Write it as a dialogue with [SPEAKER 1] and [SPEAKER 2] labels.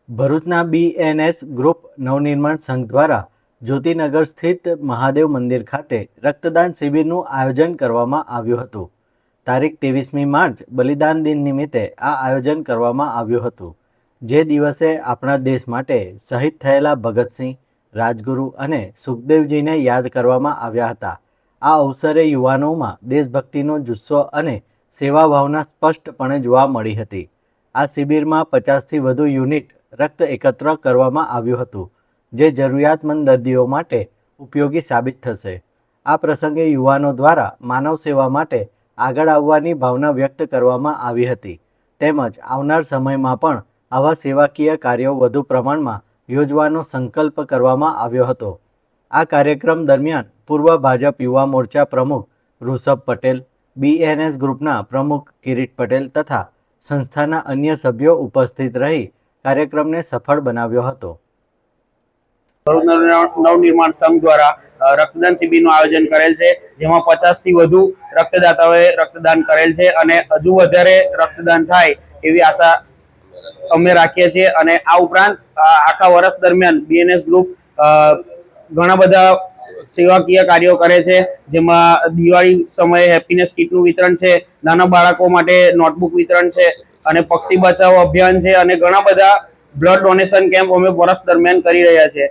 [SPEAKER 1] ભરૂચના BNS group નવનિર્માણ સંઘ દ્વારા જ્યોતિનગર સ્થિત મહાદેવ મંદિર ખાતે રક્તદાન શિબિરનું આયોજન કરવામાં આવ્યું હતું। તારીખ 23મી માર્ચ બલિદાન દિન નિમિત્તે આ આયોજન કરવામાં આવ્યું હતું, જે દિવસે આપણા દેશ માટે શહીદ થયેલા ભગતસિંહ, રાજગુરુ અને સુખદેવજીને યાદ કરવામાં આવ્યા હતા। આ અવસરે યુવાનોમાં દેશભક્તિનો જુસ્સો અને સેવા ભાવના સ્પષ્ટપણે જોવા મળી હતી। આ શિબિરમાં 50થી વધુ યુનિટ રક્ત એકત્ર કરવામાં આવ્યું હતું, જે જરૂરિયાતમંદ દર્દીઓ માટે ઉપયોગી સાબિત થશે। આ પ્રસંગે યુવાનો દ્વારા માનવ સેવા માટે આગળ આવવાની ભાવના વ્યક્ત કરવામાં આવી હતી, તેમજ આવનાર સમયમાં પણ આવા સેવાકીય કાર્યો વધુ પ્રમાણમાં યોજવાનો સંકલ્પ કરવામાં આવ્યો હતો। આ કાર્યક્રમ દરમિયાન પૂર્વ ભાજપ યુવા મોરચા પ્રમુખ ઋષભ પટેલ, BNS ગ્રુપના પ્રમુખ કિરીટ પટેલ તથા સંસ્થાના અન્ય સભ્યો ઉપસ્થિત રહી કાર્યક્રમને સફળ બનાવ્યો હતો।
[SPEAKER 2] નવનિર્માણ સંઘ દ્વારા રક્તદાન શિબિરનું આયોજન કરેલ છે, જેમાં 50થી વધુ રક્તદાતાઓએ રક્તદાન કરેલ છે અને હજુ વધારે રક્તદાન થાય એવી આશા અમે રાખીએ છીએ। અને આ ઉપરાંત આખા વર્ષ દરમિયાન BNS ગ્રુપ ઘણા બધા સેવાકીય કાર્યો કરે છે, જેમાં દિવાળી સમયે હેપીનેસ કીટનું વિતરણ છે, નાના બાળકો માટે નોટબુક વિતરણ છે અને પક્ષી બચાવો અભિયાન છે અને ઘણા બધા બ્લડ ડોનેશન કેમ્પ અમે વર્ષ દરમિયાન કરી રહ્યા છીએ।